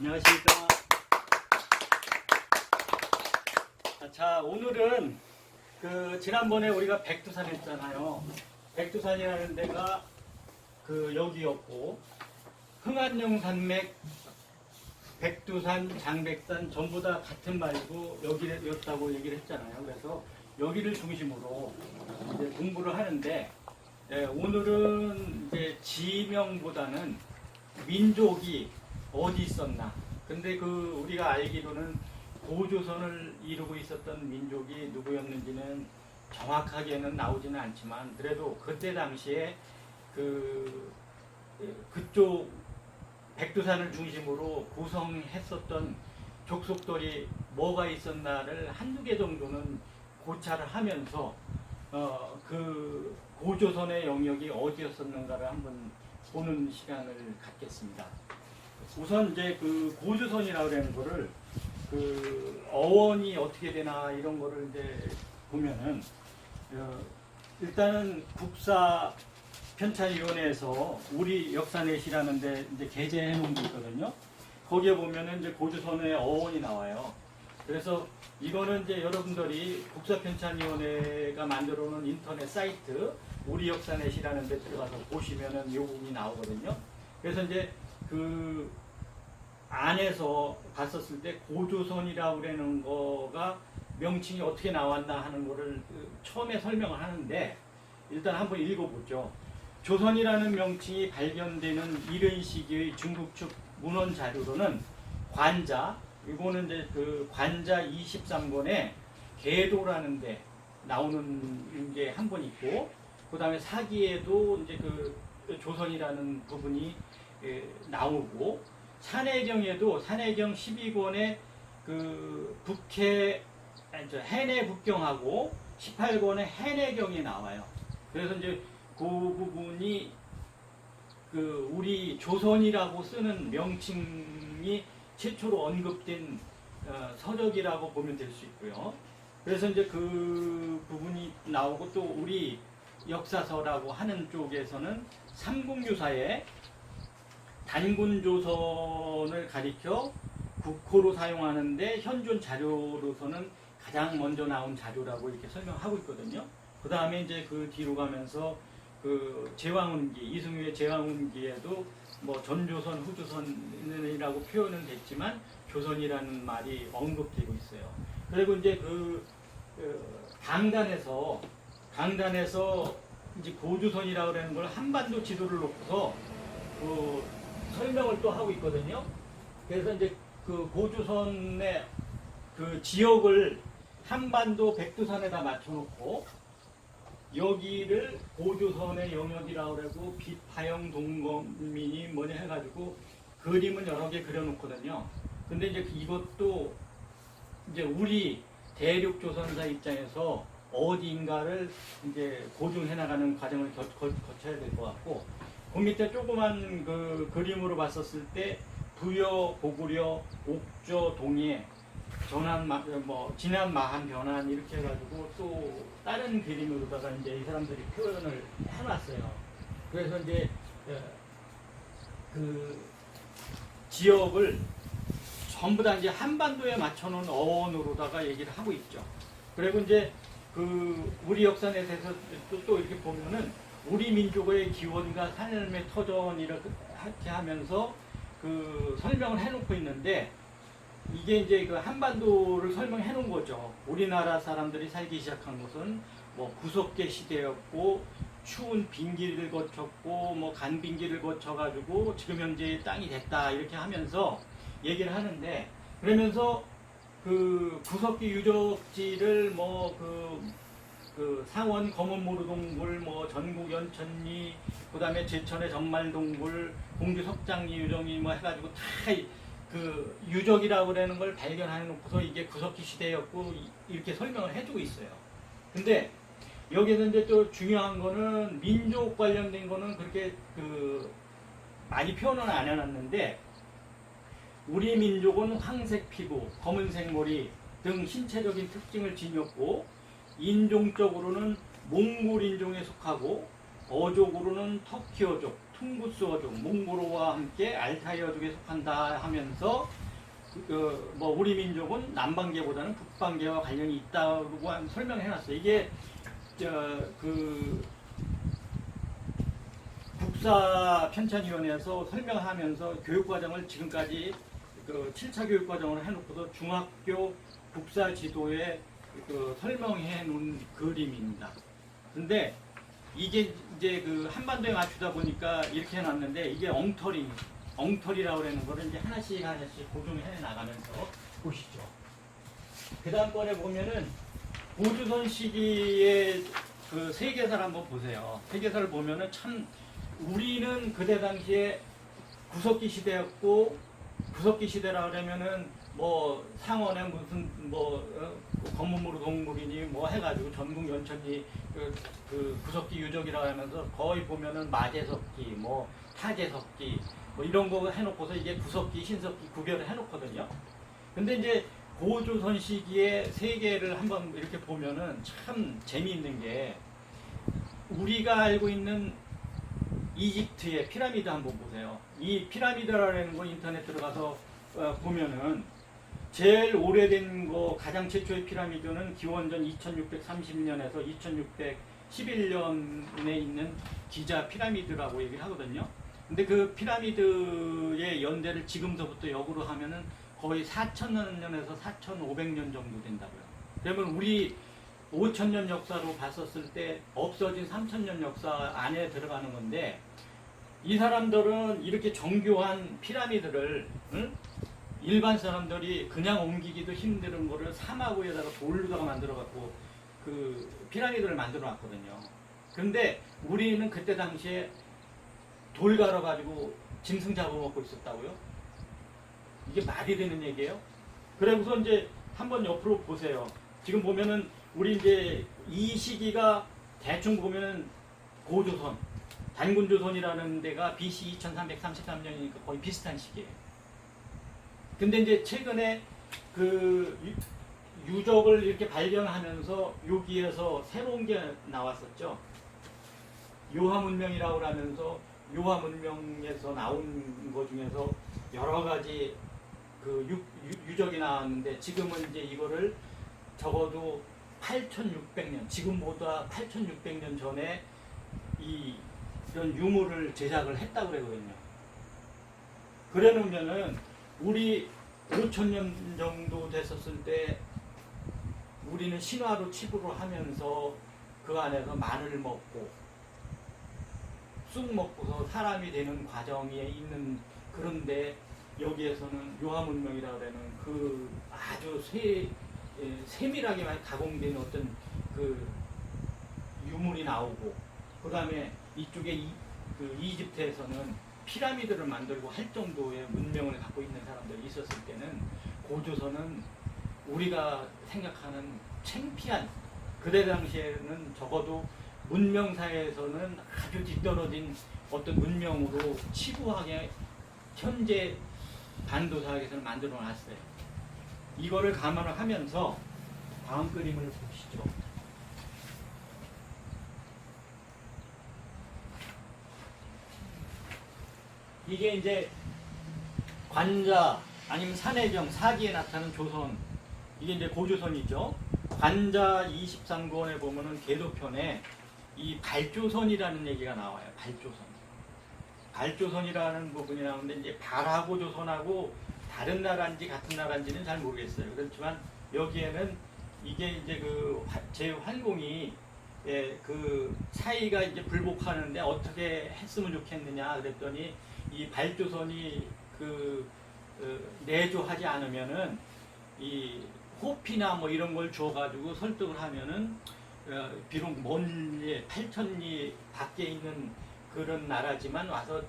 안녕하십니까. 자, 오늘은 지난번에 우리가 백두산 했잖아요. 백두산이라는 데가 여기였고, 흥안령 산맥, 백두산, 장백산 전부 다 같은 말이고 여기였다고 얘기를 했잖아요. 그래서 여기를 중심으로 이제 공부를 하는데, 오늘은 이제 지명보다는 민족이 어디 있었나. 근데 우리가 알기로는 고조선을 이루고 있었던 민족이 누구였는지는 정확하게는 나오지는 않지만, 그래도 그때 당시에 그쪽 백두산을 중심으로 구성했었던 족속들이 뭐가 있었나를 한두 개 정도는 고찰을 하면서 그 고조선의 영역이 어디였었는가를 한번 보는 시간을 갖겠습니다. 우선 이제 고조선이라고 하는 거를 어원이 어떻게 되나 이런 거를 이제 보면은 일단은 국사 편찬위원회에서 우리 역사넷이라는데 이제 게재해 놓은 게 있거든요. 거기에 보면은 이제 고조선의 어원이 나와요. 그래서 이거는 이제 여러분들이 국사편찬위원회가 만들어 놓은 인터넷 사이트 우리 역사넷이라는 데 들어가서 보시면은 이 부분이 나오거든요. 그래서 이제 안에서 봤었을 때 고조선이라고 그러는 거가 명칭이 어떻게 나왔나 하는 거를 처음에 설명을 하는데, 일단 한번 읽어보죠. 조선이라는 명칭이 발견되는 이른 시기의 중국 측 문헌 자료로는 관자, 이거는 이제 관자 23권에 계도라는 데 나오는 게 한 번 있고, 그 다음에 사기에도 이제 조선이라는 부분이 나오고, 산해경에도 산해경 12권에 해내 북경하고 18권에 해내경이 나와요. 그래서 이제 그 부분이 우리 조선이라고 쓰는 명칭이 최초로 언급된 서적이라고 보면 될 수 있고요. 그래서 이제 그 부분이 나오고, 또 우리 역사서라고 하는 쪽에서는 삼국유사에 단군조선을 가리켜 국호로 사용하는데 현존 자료로서는 가장 먼저 나온 자료라고 이렇게 설명하고 있거든요. 그 다음에 이제 그 뒤로 가면서 제왕운기, 이승유의 제왕운기에도 뭐 전조선, 후조선이라고 표현은 됐지만 조선이라는 말이 언급되고 있어요. 그리고 이제 강단에서 이제 고조선이라고 하는 걸 한반도 지도를 놓고서 설명을 또 하고 있거든요. 그래서 이제 고조선의 지역을 한반도 백두산에다 맞춰놓고, 여기를 고조선의 영역이라고 그러고 비파형 동거민이 뭐냐 해가지고 그림은 여러 개 그려놓거든요. 근데 이제 이것도 이제 우리 대륙조선사 입장에서 어디인가를 이제 고증해 나가는 과정을 거쳐야 될 것 같고, 그 밑에 조그만 그림으로 봤었을 때 부여, 고구려, 옥조, 동해, 진안, 마한, 변한 이렇게 해가지고 또 다른 그림으로다가 이제 이 사람들이 표현을 해놨어요. 그래서 이제 지역을 전부 다 이제 한반도에 맞춰놓은 어원으로다가 얘기를 하고 있죠. 그리고 이제 우리 역사넷에서 또 이렇게 보면은 우리 민족의 기원과 삶의 터전 이렇게 하면서 설명을 해놓고 있는데, 이게 이제 한반도를 설명해 놓은 거죠. 우리나라 사람들이 살기 시작한 곳은 뭐 구석계 시대였고, 추운 빙기를 거쳤고, 뭐 간빙기를 거쳐가지고 지금 현재의 땅이 됐다 이렇게 하면서 얘기를 하는데, 그러면서 구석기 유적지를 상원 검은모루동굴, 뭐 전국 연천리, 그 다음에 제천의 전말동굴, 공주 석장리 유적이 뭐 해가지고 다 유적이라고 그러는 걸 발견해 놓고서 이게 구석기 시대였고 이렇게 설명을 해주고 있어요. 근데 여기서 이제 또 중요한 거는 민족 관련된 거는 그렇게 많이 표현은 안 해놨는데, 우리 민족은 황색 피부, 검은색 머리 등 신체적인 특징을 지녔고, 인종적으로는 몽골 인종에 속하고 어족으로는 터키어족, 퉁구스어족, 몽고로와 함께 알타이어족에 속한다 하면서 뭐 우리 민족은 남방계보다는 북방계와 관련이 있다고 설명해놨어요. 이게 국사편찬위원회에서 설명하면서 교육과정을 지금까지 7차 교육과정으로 해놓고도 중학교 국사지도에 설명해 놓은 그림입니다. 근데 이게 이제 한반도에 맞추다 보니까 이렇게 해놨는데 이게 엉터리라고 하는 거를 이제 하나씩 고정해 나가면서 보시죠. 그 다음번에 보면은 고조선 시기의 세계사를 한번 보세요. 세계사를 보면은 참 우리는 그때 당시에 구석기 시대였고, 구석기 시대라 그러면은 뭐 상원에 무슨 건문무로 동물이니 뭐 해가지고 전국 연천리 구석기 유적이라고 하면서 거의 보면은 마제석기 뭐 타제석기 뭐 이런 거 해놓고서 이게 구석기 신석기 구별을 해놓거든요. 근데 이제 고조선 시기의 세계를 한번 이렇게 보면은 참 재미있는 게 우리가 알고 있는 이집트의 피라미드 한번 보세요. 이 피라미드라는 거 인터넷 들어가서 보면은 제일 오래된 거 가장 최초의 피라미드는 기원전 2630년에서 2611년에 있는 기자 피라미드라고 얘기를 하거든요. 근데 그 피라미드의 연대를 지금서부터 역으로 하면은 거의 4000년에서 4500년 정도 된다고요. 그러면 우리 5000년 역사로 봤었을 때 없어진 3000년 역사 안에 들어가는 건데, 이 사람들은 이렇게 정교한 피라미드를 일반 사람들이 그냥 옮기기도 힘든 거를 사막 위에다가 돌로다가 만들어 갖고 그 피라미드를 만들어 놨거든요. 그런데 우리는 그때 당시에 돌 갈아 가지고 짐승 잡아먹고 있었다고요? 이게 말이 되는 얘기예요? 그래서 이제 한번 옆으로 보세요. 지금 보면은 우리 이제 이 시기가 대충 보면은 고조선, 단군조선이라는 데가 BC 2333년이니까 거의 비슷한 시기예요. 근데 이제 최근에 유적을 이렇게 발견하면서 여기에서 새로운 게 나왔었죠. 요하문명이라고 하면서 요하문명에서 나온 것 중에서 여러 가지 유적이 나왔는데, 지금은 이제 이거를 적어도 8600년, 지금보다 8600년 전에 이런 유물을 제작을 했다고 그러거든요. 그래 놓으면은 우리 5000년 정도 됐었을 때 우리는 신화로 치부를 하면서 그 안에서 마늘 먹고 쑥 먹고서 사람이 되는 과정에 있는, 그런데 여기에서는 요하문명이라고 하는 아주 세밀하게 가공된 어떤 유물이 나오고, 그 다음에 이쪽에 이집트에서는 피라미드를 만들고 할 정도의 문명을 갖고 있는 사람들이 있었을 때는 고조선은 우리가 생각하는 창피한, 그때 당시에는 적어도 문명사에서는 아주 뒤떨어진 어떤 문명으로 치부하게 현재 반도사학에서는 만들어 놨어요. 이거를 감안을 하면서 다음 그림을 보시죠. 이게 이제 관자 아니면 산해경 사기에 나타나는 조선, 이게 이제 고조선이죠. 관자 23권에 보면은 계도편에 이 발조선이라는 얘기가 나와요. 발조선이라는 부분이 나오는데, 이제 발하고 조선하고 다른 나라인지 같은 나라인지는 잘 모르겠어요. 그렇지만 여기에는 이게 이제 제환공이 사이가 이제 불복하는데 어떻게 했으면 좋겠느냐 그랬더니, 이 발조선이 내조하지 않으면은 이 호피나 뭐 이런 걸 줘가지고 설득을 하면은 비록 멀리 8000리 밖에 있는 그런 나라지만 와서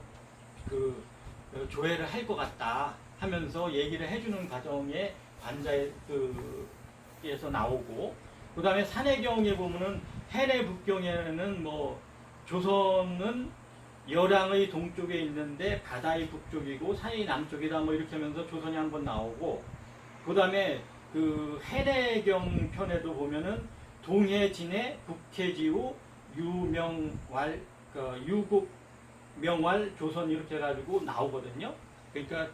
조회를 할 것 같다 하면서 얘기를 해주는 과정에 관자에서 나오고, 그 다음에 산해경에 보면은 해내 북경에는 뭐 조선은 열양의 동쪽에 있는데 바다의 북쪽이고 산의 남쪽이다 뭐 이렇게 하면서 조선이 한번 나오고, 그 다음에 해내경 편에도 보면은 동해진해 북해지우 유명왈 유국 명활, 조선 이렇게 해가지고 나오거든요. 그러니까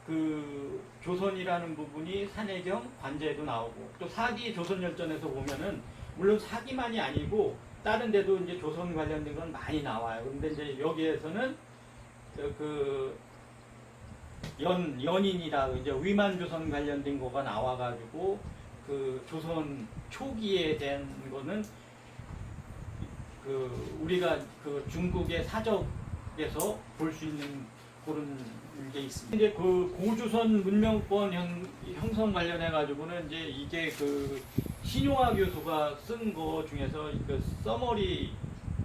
그 조선이라는 부분이 산해경, 관제에도 나오고 또 사기 조선열전에서 보면은 물론 사기만이 아니고 다른 데도 이제 조선 관련된 건 많이 나와요. 근데 이제 여기에서는 그 연인이라 이제 위만조선 관련된 거가 나와가지고 그 조선 초기에 대한 거는 그 우리가 그 중국의 사적에서 볼 수 있는 그런 게 있습니다. 이제 그 고조선 문명권 형성 관련해 가지고는 이제 이게 그 신용화 교수가 쓴 거 중에서 그 서머리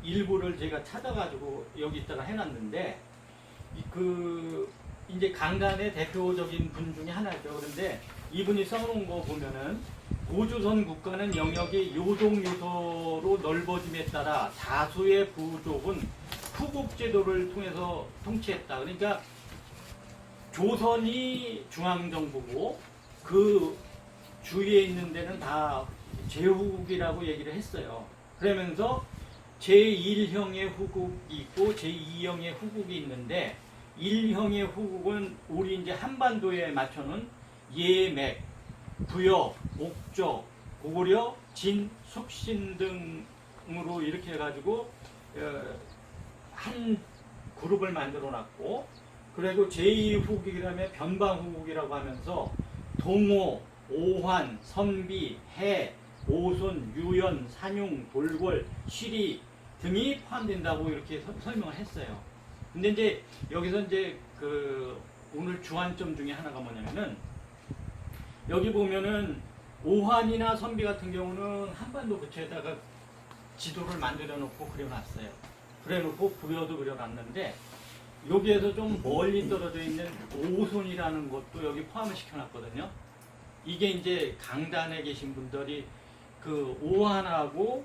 일부를 제가 찾아가지고 여기다가 해놨는데 그 이제 강간의 대표적인 분 중에 하나죠. 그런데 이분이 써놓은 거 보면은 고조선 국가는 영역이 요동요소로 넓어짐에 따라 다수의 부족은 후국제도를 통해서 통치했다. 그러니까 조선이 중앙정부고 그 주위에 있는 데는 다 제후국이라고 얘기를 했어요. 그러면서 제1형의 후국이 있고 제2형의 후국이 있는데 1형의 후국은 우리 이제 한반도에 맞춰놓은 예맥, 부여, 옥저, 고려, 진, 숙신 등으로 이렇게 해가지고 한 그룹을 만들어 놨고, 그리고 제2후국이라면 변방후국이라고 하면서 동호, 오환, 선비, 해, 오손, 유연, 산용, 돌궐, 시리 등이 포함된다고 이렇게 설명을 했어요. 근데 이제 여기서 이제 그 오늘 주안점 중에 하나가 뭐냐면은 여기 보면은 오환이나 선비 같은 경우는 한반도 부처에다가 지도를 만들어 놓고 그려놨어요. 그래 놓고 부여도 그려놨는데 여기에서 좀 멀리 떨어져 있는 오손이라는 것도 여기 포함을 시켜놨거든요. 이게 이제 강단에 계신 분들이 그 오환하고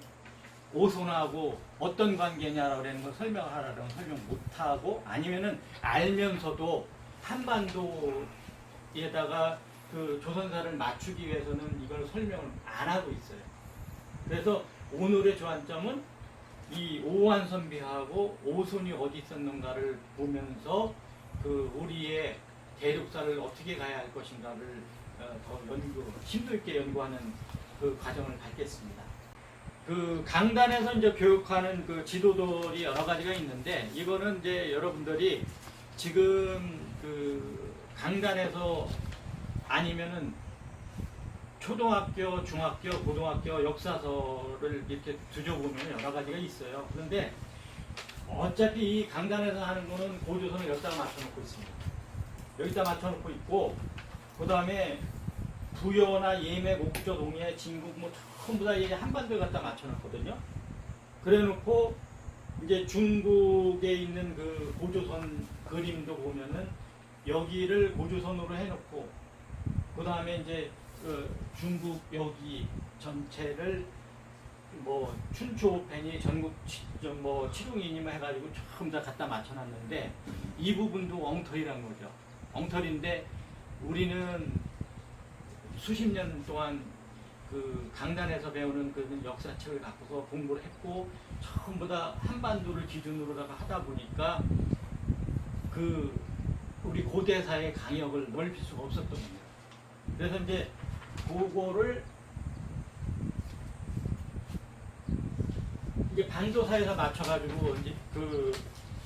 오손하고 어떤 관계냐라고 그러는 걸 설명하라면 설명 못하고, 아니면은 알면서도 한반도에다가 그 조선사를 맞추기 위해서는 이걸 설명을 안 하고 있어요. 그래서 오늘의 주안점은 이 오환 선비하고 오손이 어디 있었는가를 보면서 그 우리의 대륙사를 어떻게 가야 할 것인가를 더 심도 있게 연구하는 그 과정을 갖겠습니다. 그 강단에서 이제 교육하는 그 지도들이 여러 가지가 있는데, 이거는 이제 여러분들이 지금 그 강단에서 아니면은 초등학교, 중학교, 고등학교 역사서를 이렇게 뒤져보면 여러 가지가 있어요. 그런데 어차피 이 강단에서 하는 거는 고조선을 여기다가 맞춰놓고 있습니다. 여기다 맞춰놓고 있고, 그 다음에 부여나 예매, 옥저, 동해, 진국 뭐 전부 다 이게 한반도에 갖다 맞춰놨거든요. 그래놓고 이제 중국에 있는 그 고조선 그림도 보면은 여기를 고조선으로 해놓고, 그 다음에 이제 그 중국 여기 전체를 뭐 춘추오펜이 전국 뭐 칠웅이니만 해가지고 전부 다 갖다 맞춰놨는데 이 부분도 엉터리란 거죠. 엉터리인데 우리는 수십 년 동안 그 강단에서 배우는 그 역사책을 갖고서 공부를 했고 전부 다 한반도를 기준으로다가 하다 보니까 그 우리 고대사의 강역을 넓힐 수가 없었던 겁니다. 그래서 이제 그거를 이제 반도사에서 맞춰가지고 이제 그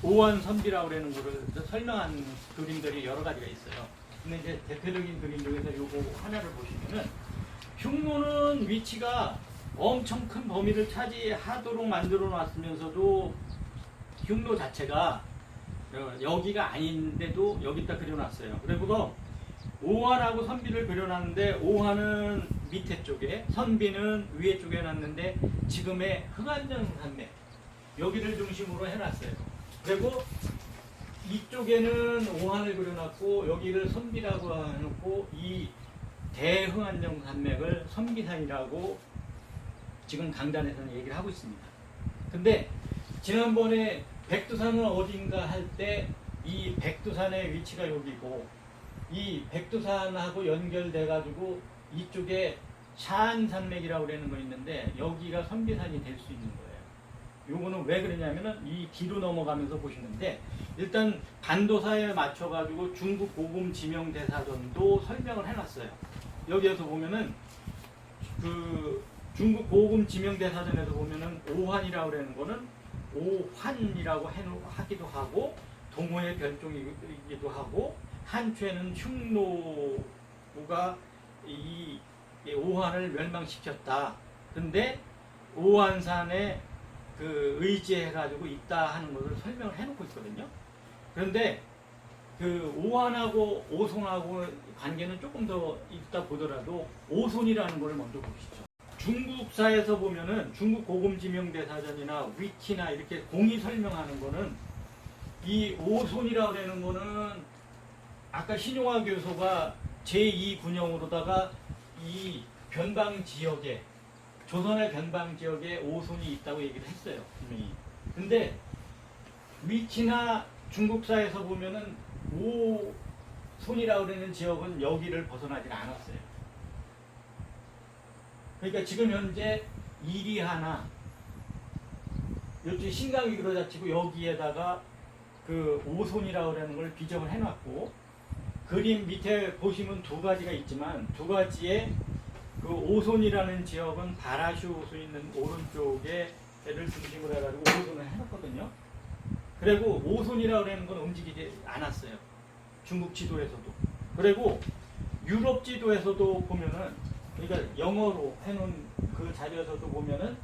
오원 선비라고 그러는 거를 설명한 그림들이 여러 가지가 있어요. 근데 이제 대표적인 그림 중에서 요거 하나를 보시면은 흉노는 위치가 엄청 큰 범위를 차지하도록 만들어 놨으면서도 흉노 자체가 여기가 아닌데도 여기다 그려놨어요. 그리고 오환하고 선비를 그려놨는데 오환은 밑에 쪽에 선비는 위에 쪽에 해놨는데 지금의 흥안정 산맥 여기를 중심으로 해놨어요. 그리고 이쪽에는 오환을 그려놨고 여기를 선비라고 해놓고 이 대흥안정 산맥을 선비산이라고 지금 강단에서는 얘기를 하고 있습니다. 근데 지난번에 백두산은 어딘가 할 때 이 백두산의 위치가 여기고 이 백두산하고 연결돼 가지고 이쪽에 샤안산맥이라고 그러는 거 있는데 여기가 선비산이 될 수 있는 거예요. 요거는 왜 그러냐면은 이 뒤로 넘어가면서 보시는데 일단 반도사에 맞춰가지고 중국 고금 지명 대사전도 설명을 해놨어요. 여기에서 보면은 그 중국 고금 지명 대사전에서 보면은 오환이라고 그러는 거는 오환이라고 하기도 하고 동호의 별종이기도 하고 한초에는 흉노가 이 오환을 멸망시켰다. 근데 오한산에 그 의지해가지고 있다 하는 것을 설명을 해놓고 있거든요. 그런데 그 오한하고 오손하고 관계는 조금 더 있다 보더라도 오손이라는 걸 먼저 보시죠. 중국사에서 보면은 중국 고금지명대사전이나 위키나 이렇게 공이 설명하는 거는 이 오손이라고 하는 거는 아까 신용화 교수가 제2군영으로다가 이 변방 지역에 조선의 변방 지역에 오손이 있다고 얘기를 했어요. 분명히. 근데 위키나 중국사에서 보면은 오손이라고 하는 지역은 여기를 벗어나질 않았어요. 그러니까 지금 현재 이리하나 이쪽 신강이 그러자치고 여기에다가 그 오손이라고 하는 걸 비정을 해놨고 그림 밑에 보시면 두 가지가 있지만 두 가지에 그 오손이라는 지역은 바라슈 호수 있는 오른쪽에 를 중심으로 해가지고 오손을 해놨거든요. 그리고 오손이라고 하는 건 움직이지 않았어요. 중국 지도에서도. 그리고 유럽 지도에서도 보면은 그러니까 영어로 해놓은 그 자료에서도 보면은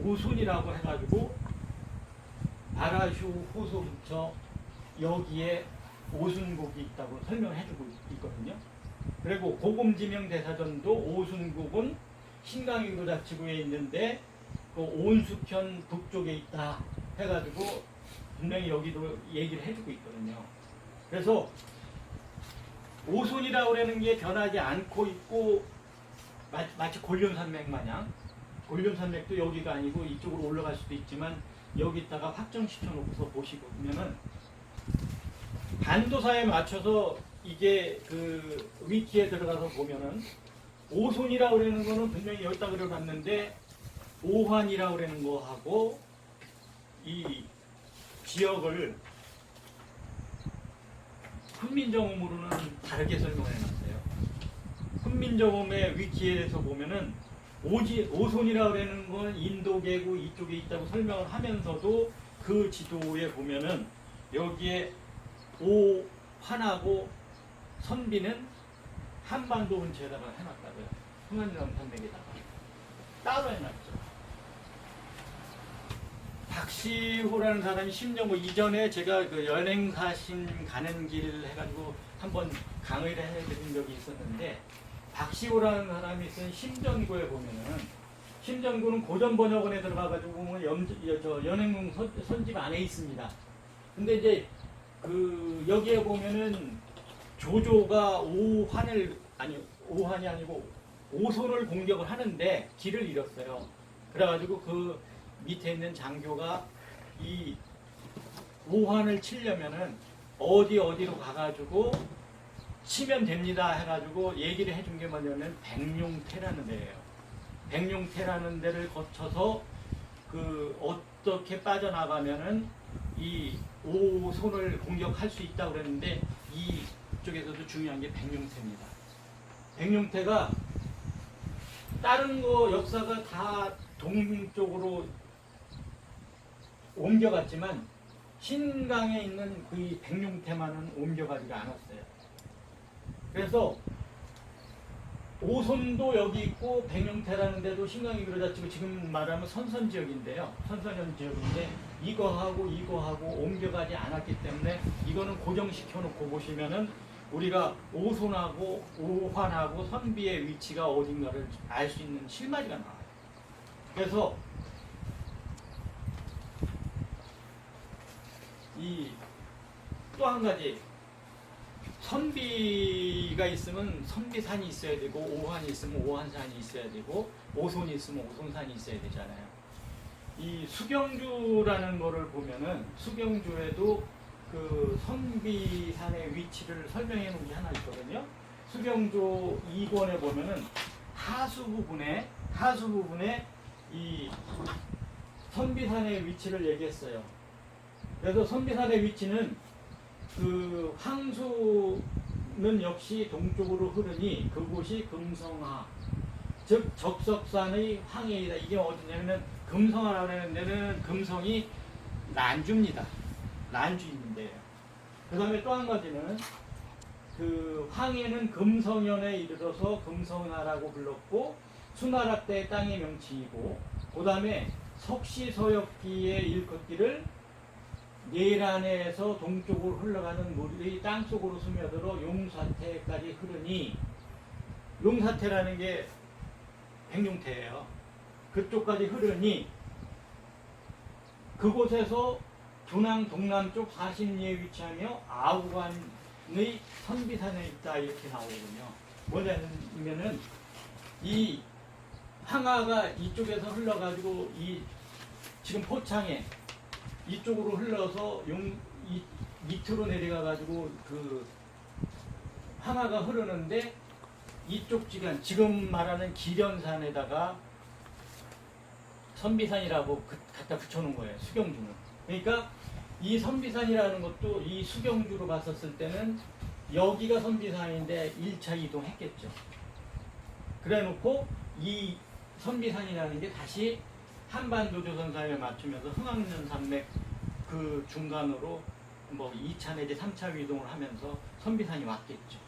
오손이라고 해가지고 바라슈 호수 근처 여기에 오순국이 있다고 설명해주고 있거든요. 그리고 고금지명 대사전도 오순국은 신강위로 자치구에 있는데 그 온숙현 북쪽에 있다 해가지고 분명히 여기도 얘기를 해주고 있거든요. 그래서 오손이라고 하는 게 변하지 않고 있고 마치 골륜산맥 마냥 골륜산맥도 여기가 아니고 이쪽으로 올라갈 수도 있지만 여기다가 확정시켜 놓고서 보시면은 반도사에 맞춰서 이게 그 위키에 들어가서 보면은 오손이라고 그러는 거는 분명히 여기다 그려놨는데 오환이라고 그러는 거하고 이 지역을 훈민정음으로는 다르게 설명해놨어요. 훈민정음의 위키에서 보면은 오손이라고 그러는 건 인도계고 이쪽에 있다고 설명을 하면서도 그 지도에 보면은 여기에 오환하고 선비는 한반도 근처에다가 해놨다고요. 흥한정 산맥에다가 따로 해놨죠. 박시호라는 사람이 심정고 이전에 제가 그 연행사신 가는 길 해가지고 한번 강의를 해드린 적이 있었는데 박시호라는 사람이 쓴 심정고에 보면은 심정고는 고전 번역원에 들어가가지고 보면 연행궁 선집 안에 있습니다. 근데 이제 그 여기에 보면은 조조가 오환이 아니고 오손을 공격을 하는데 길을 잃었어요. 그래가지고 그 밑에 있는 장교가 이 오환을 치려면은 어디로 가가지고 치면 됩니다 해가지고 얘기를 해준 게 뭐냐면 백룡태라는 데예요. 백룡태라는 데를 거쳐서 그 어떻게 빠져나가면은 이 오손을 공격할 수 있다고 그랬는데 이쪽에서도 중요한 게 백룡태입니다. 백룡태가 다른 거 역사가 다 동쪽으로 옮겨갔지만 신강에 있는 그 백룡태만은 옮겨가지가 않았어요. 그래서 오손도 여기 있고 백룡태라는 데도 신강이 그러자치고 지금 말하면 선선 지역인데요. 선선 지역인데 이거하고 옮겨가지 않았기 때문에 이거는 고정시켜 놓고 보시면은 우리가 오손하고 오환하고 선비의 위치가 어딘가를 알 수 있는 실마리가 나와요. 그래서 이 또 한 가지 선비가 있으면 선비산이 있어야 되고 오환이 있으면 오환산이 있어야 되고 오손이 있으면 오손산이 있어야 되잖아요. 이 수경주라는 거를 보면은 수경주에도 그 선비산의 위치를 설명해 놓은 게 하나 있거든요. 수경주 2권에 보면은 하수 부분에 이 선비산의 위치를 얘기했어요. 그래서 선비산의 위치는 그 황수는 역시 동쪽으로 흐르니 그곳이 금성하, 즉 적석산의 황해이다. 이게 어디냐면 금성하라는 데는 금성이 난주입니다. 난주 있는데요. 그 다음에 또 한 가지는 그 황해는 금성현에 이르러서 금성하라고 불렀고 수나라 때 땅의 명칭이고, 그 다음에 석시서역기에 일컫기를 내란에서 동쪽으로 흘러가는 물이 땅속으로 스며들어 용사태까지 흐르니, 용사태라는 게 백룡태예요. 그쪽까지 흐르니 그곳에서 dun항 동남쪽 40리에 위치하며 아우간의 선비산에 있다, 이렇게 나오거든요. 뭐냐면은 이 황하가 이쪽에서 흘러가지고 이 지금 포창에 이쪽으로 흘러서 밑으로 내려가가지고 그 황하가 흐르는데, 이쪽 지금 말하는 기련산에다가 선비산이라고 갖다 붙여놓은 거예요. 수경주는. 그러니까 이 선비산이라는 것도 이 수경주로 봤었을 때는 여기가 선비산인데 1차 이동했겠죠. 그래 놓고 이 선비산이라는 게 다시 한반도 조선사에 맞추면서 흥황면 산맥 그 중간으로 뭐 2차 내지 3차 이동을 하면서 선비산이 왔겠죠.